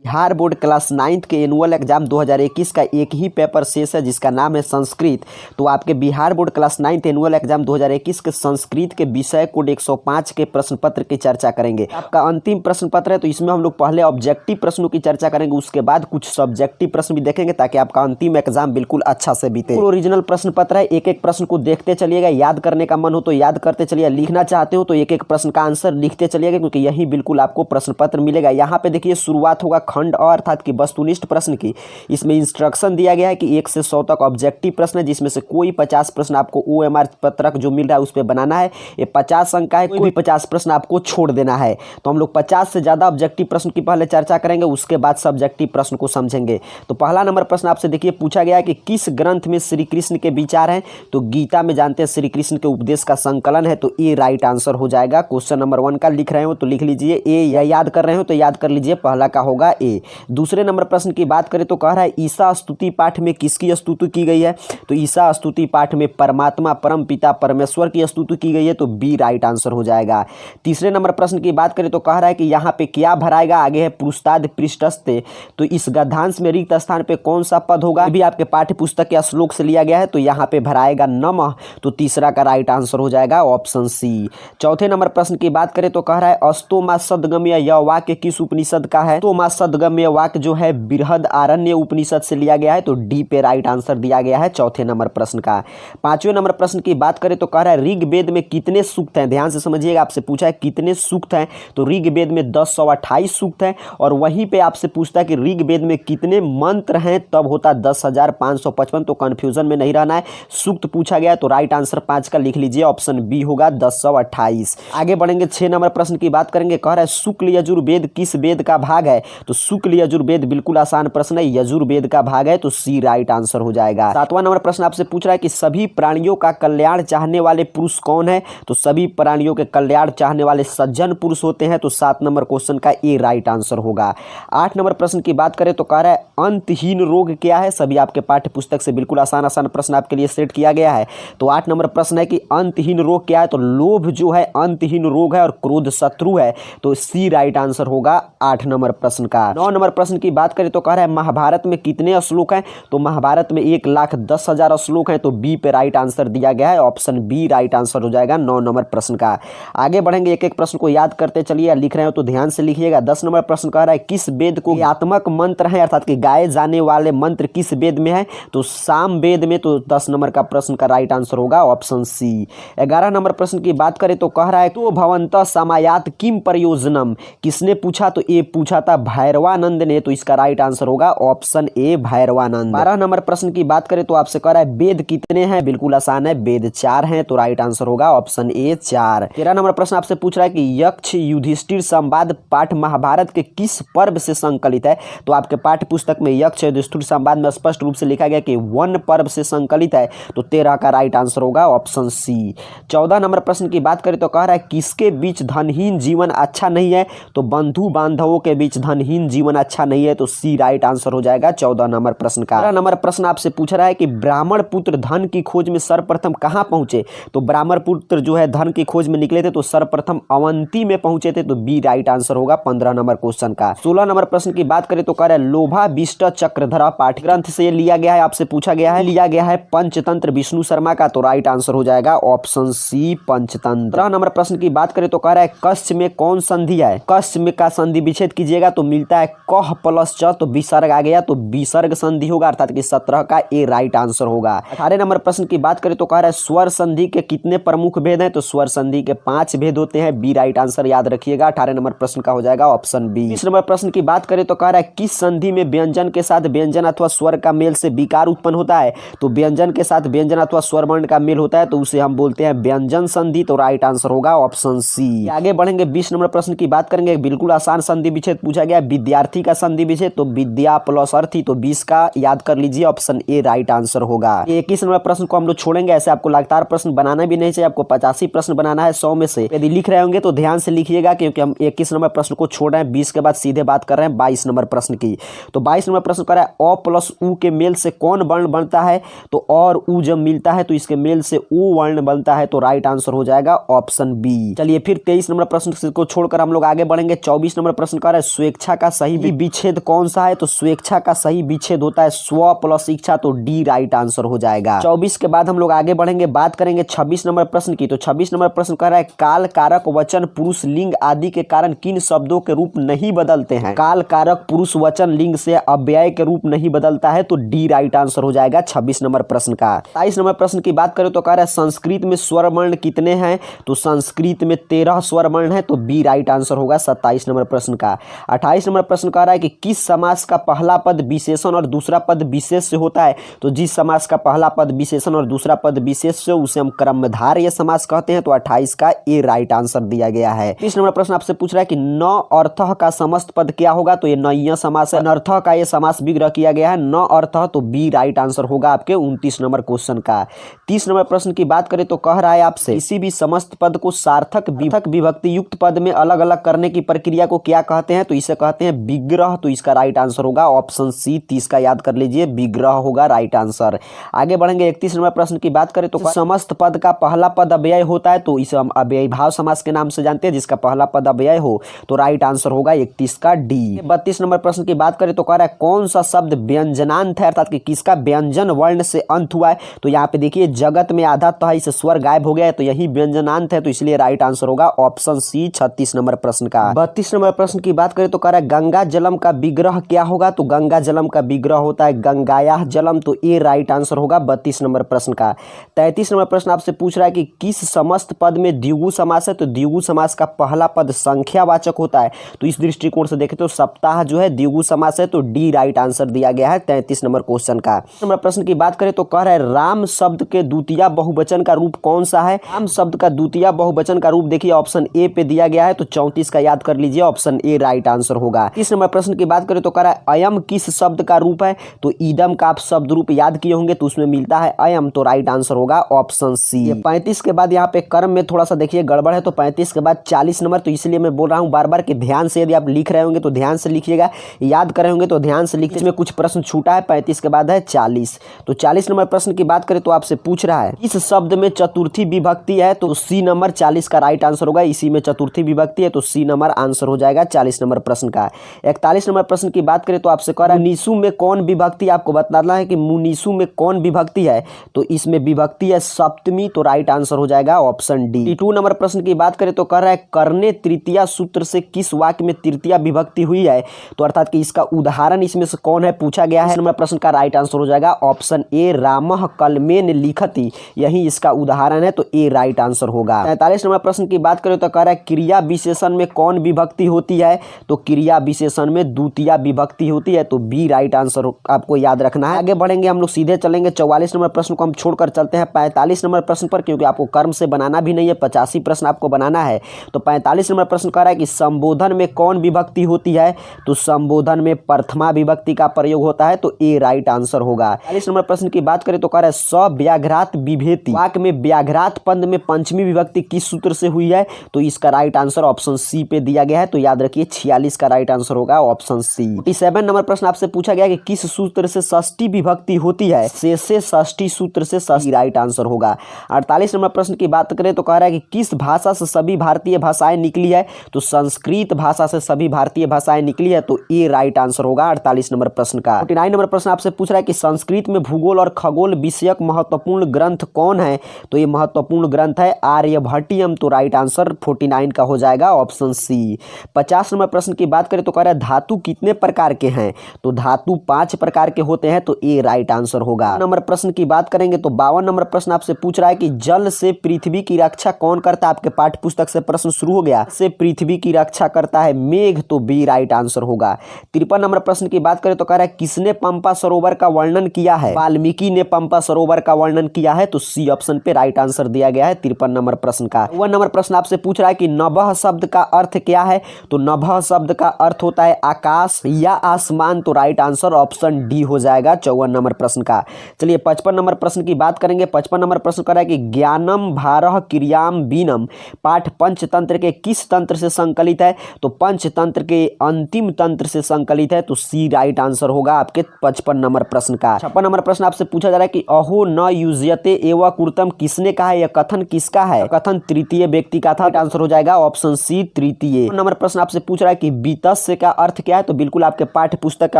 Bihar board class 9th के annual exam 2021 का एक ही पेपर शेष है जिसका नाम है संस्कृत। तो आपके Bihar board class 9th annual exam 2021 के संस्कृत के विषय कोड 105 के प्रश्न पत्र की चर्चा करेंगे। आपका अंतिम प्रश्न पत्र है, तो इसमें हम लोग पहले ऑब्जेक्टिव प्रश्नों की चर्चा करेंगे, उसके बाद कुछ सब्जेक्टिव प्रश्न भी देखेंगे ताकि आपका अंतिम एग्जाम बिल्कुल अच्छा से बीते। ओरिजिनल प्रश्न पत्र है, एक एक प्रश्न को देखते चलिएगा, याद करने का मन हो तो याद करते चलिए, लिखना चाहते हो तो एक एक प्रश्न का आंसर लिखते चलिएगा क्योंकि यही बिल्कुल आपको प्रश्न पत्र मिलेगा। यहाँ पे देखिए शुरुआत होगा खंड अ अर्थात कि वस्तुनिष्ठ प्रश्न की। इसमें इंस्ट्रक्शन दिया गया है कि 1 से 100 तक ऑब्जेक्टिव प्रश्न है जिसमें से कोई 50 प्रश्न आपको OMR पत्रक जो मिल रहा है उस पर बनाना है। ये 50 अंक का है, कोई भी 50 प्रश्न आपको छोड़ देना है। तो हम लोग 50 से ज़्यादा ऑब्जेक्टिव प्रश्न की पहले चर्चा करेंगे, उसके बाद सब्जेक्टिव प्रश्न को समझेंगे। तो पहला नंबर प्रश्न आपसे देखिए पूछा गया है कि किस ग्रंथ में श्री कृष्ण के विचार हैं। तो गीता में जानते हैं श्री कृष्ण के उपदेश का संकलन है, तो ए राइट आंसर हो जाएगा। क्वेश्चन नंबर 1 का लिख रहे हो तो लिख लीजिए ए, या याद कर रहे हो तो याद कर लीजिए, पहला का होगा ए। दूसरे नंबर प्रश्न की बात करें तो कह रहा है ईसा स्तुति पाठ में किसकी स्तुति की गई है। तो ईसा स्तुति पाठ में परमात्मा परम पिता परमेश्वर की स्तुति की गई है, तो बी राइट आंसर हो जाएगा। तीसरे नंबर प्रश्न की बात करें तो कह रहा है कि यहाँ पे क्या भराएगा, आगे है पृष्ठाद पृष्ठस्ते, तो इस गद्यांश में रिक्त स्थान पे कौन सा पद होगा। भी आपके पाठ्य पुस्तक या श्लोक से लिया गया है, तो यहाँ पे भराएगा नमः, तो तीसरा का राइट आंसर हो जाएगा ऑप्शन सी। चौथे नंबर प्रश्न की बात करें तो कह रहा है अस्तोमा सदगम्य यह वाक्य किस उपनिषद का है। तो सदगम्य वाक्य जो है बृहद आरण्य उपनिषद से लिया गया है, तो डी पे राइट आंसर दिया गया है चौथे नंबर प्रश्न का। पांचवें नंबर प्रश्न की बात करें तो कह रहा है ऋग्वेद में कितने सूक्त हैं। ध्यान से समझिएगा, आपसे पूछा है कितने सूक्त हैं, तो ऋग्वेद में 1028 सूक्त हैं। और वहीं पे आपसे पूछता है कि ऋग्वेद में कितने मंत्र हैं, तब होता 10,555। तो कंफ्यूजन में नहीं रहना है, सूक्त पूछा गया तो राइट आंसर 5 का लिख लीजिए, ऑप्शन बी होगा 1028। आगे बढ़ेंगे 6 नंबर प्रश्न की बात करेंगे। कह रहा है शुक्ल यजुर्वेद किस वेद का भाग है। तो शुक्ल यजुर्वेद बिल्कुल आसान प्रश्न है, यजुर्वेद का भाग है, तो सी राइट आंसर हो जाएगा। 7वां नंबर प्रश्न आपसे पूछ रहा है कि सभी प्राणियों का कल्याण चाहने वाले पुरुष कौन है। तो सभी प्राणियों के कल्याण चाहने वाले सज्जन पुरुष होते हैं, तो 7 नंबर क्वेश्चन का ए राइट आंसर होगा। 8 नंबर प्रश्न की बात करें तो कह रहा है अंतहीन रोग क्या है। सभी आपके पाठ्य पुस्तक से बिल्कुल आसान आसान प्रश्न आपके लिए सेट किया गया है। तो 8 नंबर प्रश्न है कि अंतहीन रोग क्या है। तो लोभ जो है अंतहीन रोग है और क्रोध शत्रु है, तो सी राइट आंसर होगा 8 नंबर प्रश्न का। 9 नंबर प्रश्न की बात करें तो कह रहा है महाभारत में कितने श्लोक हैं। तो महाभारत में 1,10,000 श्लोक हैं, तो बी पे राइट आंसर दिया गया है, ऑप्शन बी राइट आंसर हो जाएगा 9 नंबर प्रश्न का। आगे बढ़ेंगे, एक एक प्रश्न को याद करते चलिए, लिख रहे हो तो ध्यान से लिखिएगा। 10 नंबर प्रश्न कह रहा है किस वेद को क्रियात्मक मंत्र है, अर्थात कि गाए जाने वाले मंत्र किस वेद में है। तो साम वेद में, तो 10 नंबर का प्रश्न का राइट आंसर होगा ऑप्शन सी। 11 नंबर प्रश्न की बात करें तो कह रहा है तो भवंतः समायात किम प्रयोजनम, किसने पूछा। तो ये पूछा था भैरवानंद ने, तो इसका राइट आंसर होगा ऑप्शन ए भैरवानंद। 12 नंबर प्रश्न की बात करें तो आपसे कह रहा है वेद कितने हैं। बिल्कुल आसान है, वेद 4 हैं, तो राइट आंसर होगा ऑप्शन ए 4। 13 नंबर प्रश्न आपसे पूछ रहा है कि यक्ष युधिष्ठिर संवाद पाठ महाभारत के किस पर्व से संकलित है। तो आपके पाठ्य पुस्तक में यक्ष युधिष्ठिर संवाद में स्पष्ट रूप से लिखा गया कि वन पर्व से संकलित है, तो 13 का राइट आंसर होगा ऑप्शन सी। 14 नंबर प्रश्न की बात करें तो कह रहा है किसके बीच धनहीन जीवन अच्छा नहीं है। तो बंधु बांधवों के बीच धनहीन जीवन अच्छा नहीं है, तो सी राइट आंसर हो जाएगा 14 नंबर प्रश्न का। 15 नंबर प्रश्न आपसे पूछ रहा है कि ब्राह्मण पुत्र धन की खोज में सर्वप्रथम कहां पहुंचे। तो ब्राह्मण पुत्र जो है धन की खोज में निकले थे, तो सर्वप्रथम अवंती में पहुंचे थे, तो बी राइट आंसर होगा 15 नंबर क्वेश्चन का। 16 नंबर प्रश्न की बात करें तो कह रहा है लोभाभीष्ट चक्रधरा पाठ ग्रंथ से लिया गया है, आपसे पूछा गया है, लिया गया है पंचतंत्र विष्णु शर्मा का, तो राइट आंसर हो जाएगा ऑप्शन सी पंचतंत्र। 17 नंबर प्रश्न की बात करें तो कह रहा है कस्य में कौन संधि है। कस्य में का संधि विच्छेद कीजिएगा तो मिलता है कह प्लस च, तो विसर्ग आ गया, तो विसर्ग संधि होगा, अर्थात कि 17 का ए राइट आंसर होगा। 18 नंबर प्रश्न की बात करें तो कह रहा है स्वर संधि के कितने प्रमुख भेद हैं। तो स्वर संधि के 5 भेद होते हैं, बी राइट आंसर याद रखिएगा। 18 नंबर प्रश्न का हो जाएगा ऑप्शन बी। 20 नंबर प्रश्न की बात करें तो कह रहा है किस संधि में व्यंजन के साथ व्यंजन अथवा स्वर का मेल से विकार उत्पन्न होता है। तो व्यंजन के साथ व्यंजन अथवा स्वर वर्ण का मेल होता है, तो उसे हम बोलते हैं व्यंजन संधि, तो राइट आंसर होगा ऑप्शन सी। आगे बढ़ेंगे, 20 नंबर प्रश्न की बात करेंगे, बिल्कुल आसान संधि विच्छेद पूछा गया, विद्यार्थी का संधि विच्छेद, तो विद्या प्लस अर्थी, तो 20 का याद कर लीजिए, ऑप्शन ए राइट आंसर होगा। 21 नंबर प्रश्न को हम लोग छोड़ेंगे, ऐसे आपको लगातार प्रश्न बनाना भी नहीं चाहिए, आपको 85 प्रश्न बनाना है 100 में से। यदि लिख रहे होंगे तो ध्यान से लिखिएगा क्योंकि हम 21 नंबर प्रश्न को छोड़ रहे हैं, 20 के बाद सीधे बात कर रहे हैं 22 नंबर प्रश्न की। तो 22 नंबर प्रश्न कर रहा है अ प्लस उ के मेल से कौन वर्ण बनता है। तो और उ जब मिलता है तो इसके मेल से उ वर्ण बनता है, तो राइट आंसर हो जाएगा ऑप्शन बी। चलिए फिर 23 नंबर प्रश्न को छोड़कर हम लोग आगे बढ़ेंगे। 24 नंबर प्रश्न कर रहा है स्वेच्छा का सही विच्छेद कौन सा है? तो स्वेच्छा का सही विच्छेद होता है स्व प्लस इच्छा, तो डी राइट आंसर हो जाएगा। 24 के बाद हम लोग आगे बढ़ेंगे, बात करेंगे 26 नंबर प्रश्न की। तो 26 नंबर प्रश्न कह रहा है काल कारक वचन पुरुष लिंग आदि के कारण किन शब्दों के रूप नहीं बदलते हैं? काल कारक पुरुष वचन लिंग से अव्यय के रूप नहीं बदलता है, तो डी राइट आंसर हो जाएगा 26 नंबर प्रश्न का। 27 नंबर प्रश्न की बात करें तो कह रहा है संस्कृत में स्वर वर्ण कितने हैं? तो संस्कृत में 13 स्वर वर्ण है, तो बी राइट आंसर होगा 27 नंबर प्रश्न का। 28 नंबर प्रश्न कह रहा है कि किस समास का पहला पद विशेषण और दूसरा पद विशेष से होता है? तो जिस समास का पहला पद विशेषण और दूसरा पद विशेष से उसे हम क्रमधारय समास कहते हैं, तो 28 का ए राइट आंसर दिया गया है। 30 नंबर प्रश्न आपसे पूछ रहा है कि न अर्थः का समस्त पद क्या होगा? तो ये नय्य समास है, अनर्थः का ये समास विग्रह किया गया है, न अर्थः, तो बी राइट आंसर होगा आपके 29 नंबर क्वेश्चन का। 30 नंबर प्रश्न की बात करें तो कह रहा है आपसे किसी भी समस्त पद को सार्थक विभक्ति युक्त पद में अलग अलग करने की प्रक्रिया को क्या कहते हैं? तो इसे कहते हैं विग्रह, तो इसका राइट आंसर होगा ऑप्शन सी 30 का याद कर लीजिए, विग्रह होगा राइट आंसर। आगे बढ़ेंगे 31 नंबर प्रश्न की बात करें तो समस्त पद का पहला पद अव्यय होता है, तो इसे हम अव्ययी भाव समास के नाम से जानते हैं, जिसका पहला पद अव्यय हो तो राइट आंसर होगा 31 का डी। 32 नंबर प्रश्न की बात करें तो कह रहा है कौन सा शब्द व्यंजनांत है, अर्थात कि किसका व्यंजन वर्ण से अंत हुआ है? तो यहाँ पे देखिए जगत में आधा तो है, इसे स्वर गायब हो गया है, तो यही व्यंजनांत है, तो इसलिए राइट आंसर होगा ऑप्शन सी 36 नंबर प्रश्न का। 32 नंबर प्रश्न की बात करें तो कह रहा है गंगा जलम का विग्रह क्या होगा? तो गंगा जलम का विग्रह होता है गंगायाः जलम, तो ए राइट आंसर होगा 32 नंबर प्रश्न का। 33 नंबर प्रश्न आपसे पूछ रहा है कि किस समस्त पद में द्विगु समास है? तो द्विगु समास का पहला पद संख्यावाचक होता है, तो इस दृष्टिकोण से देखें तो सप्ताह जो है द्विगु समास है, तो डी राइट आंसर दिया गया है 33 नंबर क्वेश्चन का। नंबर प्रश्न की बात करें तो कह रहा है राम शब्द के द्वितीय बहुवचन का रूप कौन सा है? राम शब्द का द्वितीय बहुवचन का रूप देखिए ऑप्शन ए पे दिया गया है, तो 34 का याद कर लीजिए, ऑप्शन ए राइट आंसर होगा। 30 नंबर प्रश्न की बात करें तो कह रहा है अयम किस शब्द का रूप है? तो ईदम का आप शब्द रूप याद किए होंगे, तो उसमें मिलता है अयम, तो राइट आंसर होगा ऑप्शन सी। 35 के बाद यहाँ पे कर्म में थोड़ा सा देखिए गड़बड़ है, तो 35 के बाद 40 नंबर, तो इसलिए मैं बोल रहा हूँ बार बार कि ध्यान से यदि आप लिख रहे होंगे तो ध्यान से लिखिएगा, याद कर रहे होंगे तो ध्यान से लिखिए। इसमें कुछ प्रश्न छूटा है, 35 के बाद है 40। तो 40 नंबर प्रश्न की बात करें तो आपसे पूछ रहा है इस शब्द में चतुर्थी विभक्ति है? तो सी नंबर 40 का राइट आंसर होगा, इसी में चतुर्थी विभक्ति है, तो सी नंबर आंसर हो जाएगा 40 नंबर प्रश्न का। 41 नंबर प्रश्न की बात करें तो आपसे कह रहा है मुनीसु में कौन विभक्ति, आपको बताना है कि मुनीसु में कौन विभक्ति है? तो इसमें विभक्ति है सप्तमी, तो राइट आंसर हो जाएगा ऑप्शन डी। 2 नंबर प्रश्न की बात करें तो कह रहा है करने तृतीया सूत्र से किस वाक्य में तृतीया विभक्ति हुई है? तो अर्थात कि इसका उदाहरण इसमें से कौन है पूछा गया है। नंबर प्रश्न का राइट आंसर हो जाएगा ऑप्शन ए रामः कलमेन लिखति, यही इसका उदाहरण है, तो ए राइट आंसर होगा। 43 नंबर प्रश्न की बात करें तो कह रहा है क्रिया विशेषण में कौन विभक्ति होती है? तो क्रिया विशेषण में द्वितीय विभक्ति होती है, तो बी राइट आंसर आपको याद रखना है। आगे बढ़ेंगे हम लोग सीधे चलेंगे 44 नंबर प्रश्न को हम छोड़कर चलते हैं 45 नंबर प्रश्न पर, क्योंकि आपको कर्म से बनाना भी नहीं है, 85 प्रश्न आपको बनाना है। तो 45 नंबर प्रश्न कह रहा है कि संबोधन में कौन विभक्ति होती है? तो संबोधन में प्रथमा विभक्ति का प्रयोग होता है, तो ए राइट आंसर होगा। 40 नंबर प्रश्न की बात करें तो कह रहा है सव्याघ्रात बिभेति वाक्य में व्याघ्रात पद में पंचमी विभक्ति किस सूत्र से हुई है? तो इसका राइट आंसर ऑप्शन सी पे दिया गया है, तो याद रखिए 46 का राइट आंसर होगा ऑप्शन सी। 47 नंबर प्रश्न आपसे पूछा गया कि किस सूत्र से षष्ठी विभक्ति होती है? से षष्ठी सूत्र से षष्ठी राइट आंसर होगा। 48 नंबर प्रश्न की बात करें तो कह रहा है कि किस भाषा से सभी भारतीय भाषाएं निकली है? तो संस्कृत भाषा से सभी भारतीय भाषाएं निकली है, तो ए राइट आंसर होगा 48 नंबर प्रश्न का। 49 नंबर प्रश्न आपसे पूछ रहा है कि संस्कृत में भूगोल और खगोल विषयक महत्वपूर्ण ग्रंथ कौन है? तो ये महत्वपूर्ण ग्रंथ है आर्यभट्टियम, तो राइट आंसर 49 का हो जाएगा ऑप्शन सी। 50 नंबर प्रश्न की बात करें तो कह रहा है धातु कितने प्रकार के हैं? तो धातु 5 प्रकार के होते हैं, तो ए राइट आंसर होगा। नंबर प्रश्न की बात करेंगे तो 52 नंबर प्रश्न आपसे पूछ रहा है कि जल से पृथ्वी की रक्षा कौन करता है? आपके पाठ्य पुस्तक से प्रश्न शुरू हो गया, से पृथ्वी की रक्षा करता है मेघ, तो बी राइट आंसर होगा। 53 नंबर प्रश्न की बात करें तो कह रहा है किसने पंपा सरोवर का वर्णन किया है? वाल्मीकि ने पंपा सरोवर का वर्णन किया है, तो सी ऑप्शन पे राइट आंसर दिया गया है 53 नंबर प्रश्न का। 52 नंबर प्रश्न आपसे पूछ रहा है कि नभः शब्द का अर्थ क्या है? तो नभः शब्द का अर्थ होता है आकाश या आसमान, तो राइट आंसर ऑप्शन डी हो जाएगा 54 नंबर प्रश्न का। चलिए 55 नंबर प्रश्न की बात करेंगे। 55 नंबर प्रश्न कर रहा है कि ज्ञानम भारह क्रियाम बीनम पाठ पंचतंत्र के किस तंत्र से संकलित है? तो पंचतंत्र के अंतिम तंत्र से संकलित है, तो सी राइट आंसर होगा आपके 55 नंबर प्रश्न का। 56 नंबर प्रश्न आपसे पूछा जा रहा है कि अहो न युज्यते एवं कुर्तम किसने कहा है? यह कथन किसका है? कथन तृतीय व्यक्ति का था, आंसर हो जाएगा ऑप्शन सी तृतीय। नंबर प्रश्न आपसे पूछ रहा है कि बीतस से का अर्थ क्या है, तो बिल्कुल आपके पाठ्य पुस्तक के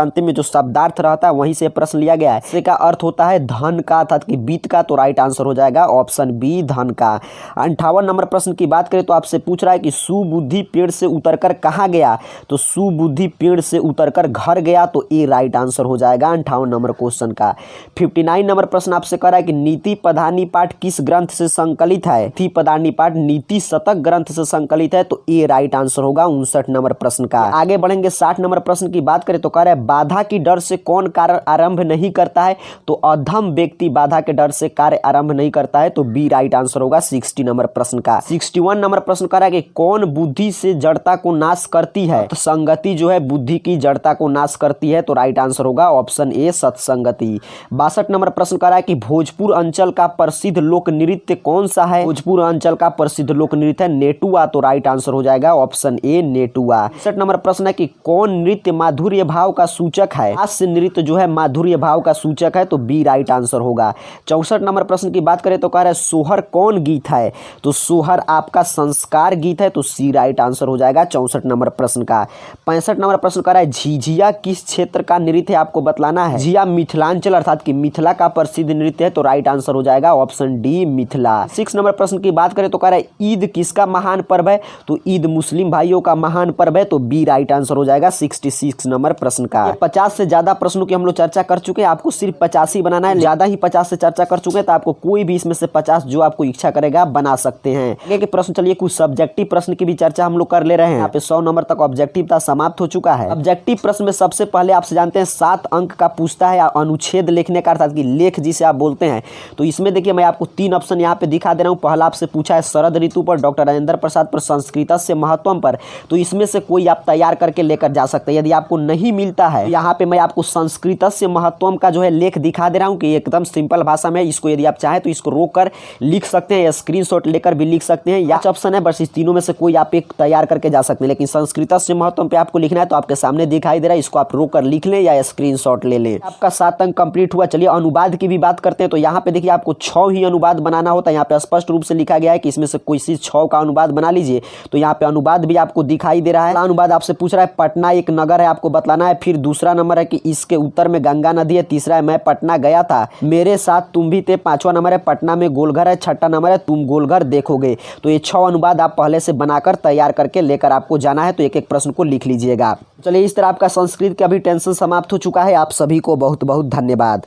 अंतिम में जो शब्दार्थ रहता है वहीं से प्रश्न लिया गया है। से का अर्थ होता है धन का अर्थात कि वित्त का, तो राइट आंसर हो जाएगा ऑप्शन बी धन का। 58 नंबर प्रश्न की बात करें तो आपसे पूछ रहा है कि सुबुद्धि पेड़ से उतरकर कहाँ गया, तो सुबुद्धि पेड़ से उतरकर घर गया, तो ए राइट आंसर हो जाएगा 58 नंबर क्वेश्चन का। 59 नंबर प्रश्न आपसे कह रहा है कि नीति पदानी पाठ किस ग्रंथ से संकलित है, नीति पदानी पाठ नीति शतक ग्रंथ से संकलित है, तो ए राइट आंसर होगा 59 नंबर प्रश्न का। आगे बढ़ेंगे 60 नंबर प्रश्न की बात करें तो कह रहा है बाधा की डर से कौन कार्य आरंभ नहीं करता है, तो अधम व्यक्ति बाधा के डर से कार्य आरंभ नहीं करता है, तो बी राइट आंसर होगा 60 नंबर प्रश्न का। 61 नंबर प्रश्न कह रहा है कि कौन बुद्धि से जड़ता को नाश करती है, तो संगति जो है बुद्धि की जड़ता को नाश करती है, तो राइट आंसर होगा ऑप्शन ए सत्संगति। 62 नंबर प्रश्न कह रहा है कि भोजपुर अंचल का प्रसिद्ध लोक नृत्य कौन सा है, भोजपुर अंचल का प्रसिद्ध लोक नृत्य है नेटुआ, तो राइट आंसर हो जाएगा ऑप्शन ए नेटुआ। 63 नंबर प्रश्न है कि कौन नृत्य माधुर्य भाव का सूचक है, हास्य नृत्य जो है माधुर्य भाव का सूचक है, तो बी राइट आंसर होगा। 64 नंबर प्रश्न की बात करें तो कह रहा है सोहर कौन गीत है, तो सोहर आपका संस्कार गीत है, तो सी राइट आंसर हो जाएगा 64 नंबर प्रश्न का। 65 नंबर प्रश्न कह रहा है झिझिया किस क्षेत्र का नृत्य है, आपको बतलाना है। झिझिया मिथिलांचल अर्थात कि मिथिला का प्रसिद्ध नृत्य है, तो राइट आंसर हो जाएगा ऑप्शन डी मिथिला। 6 नंबर प्रश्न की बात करें तो कह रहा है ईद किसका महान पर्व है, तो ईद मुस्लिम भाइयों का महान पर्व है, तो बी राइट आंसर हो जाएगा 66 नंबर प्रश्न का। 50 से ज्यादा प्रश्नों की हम लोग चर्चा कर चुके हैं, आपको सिर्फ 50 ही बनाना है, ज्यादा ही 50 से चर्चा कर चुके हैं तो आपको कोई भी इसमें से 50 जो आपको इच्छा करेगा बना सकते हैं। आगे के प्रश्न चलिए कुछ सब्जेक्टिव प्रश्न की भी चर्चा हम लोग कर ले रहे हैं। यहाँ पे 100 नंबर तक ऑब्जेक्टिव था समाप्त हो चुका है। ऑब्जेक्टिव प्रश्न में सबसे पहले आपसे जानते हैं 7 अंक का पूछता है अनुच्छेद लिखने का अर्थात कि लेख जिसे आप बोलते हैं, तो इसमें देखिए मैं आपको 3 ऑप्शन यहाँ पे दिखा दे रहा हूँ। पहला आपसे पूछा है शरद ऋतु पर, डॉक्टर राजेंद्र प्रसाद पर, संस्कृतस्य महत्वम पर, तो इसमें से कोई आप तैयार करके लेकर जा सकते हैं। यदि आपको नहीं मिलता है यहाँ पे मैं आपको संस्कृतस्य महत्वम का जो है लेख दिखा दे रहा हूँ कि एकदम सिंपल भाषा में, इसको यदि आप चाहें तो इसको रोक कर लिख सकते हैं या स्क्रीनशॉट लेकर भी लिख सकते हैं, या ऑप्शन है बस इस तीनों में से कोई आप एक तैयार करके जा सकते हैं। लेकिन संस्कृतस्य महत्वम पे आपको लिखना है तो आपके सामने दिखाई दे रहा है, इसको आप रोक कर लिख लें या स्क्रीनशॉट ले लें। आपका 7 अंक कंप्लीट हुआ। चलिए अनुवाद की भी बात करते हैं, तो यहाँ पे देखिए आपको 6 ही अनुवाद बनाना होता है। यहाँ पे स्पष्ट रूप से लिखा गया है कि इसमें से कोई सी 6 का अनुवाद बना लीजिए, तो यहाँ पे अनुवाद भी आपको दिखाई दे रहा है। अनुवाद आपसे पूछ रहा है पटना एक नगर है, आपको बतलाना है। फिर दूसरा नंबर है कि इसके उत्तर में गंगा नदी है। तीसरा है मैं पटना गया था, मेरे साथ तुम भी थे। 5वां नंबर है पटना में गोलघर है। 6ठा नंबर है तुम गोलघर देखोगे। तो ये 6 अनुवाद आप पहले से बनाकर तैयार करके लेकर आपको जाना है, तो एक एक प्रश्न को लिख लीजिएगा। चलिए इस तरह आपका संस्कृत का भी टेंशन समाप्त हो चुका है। आप सभी को बहुत बहुत धन्यवाद।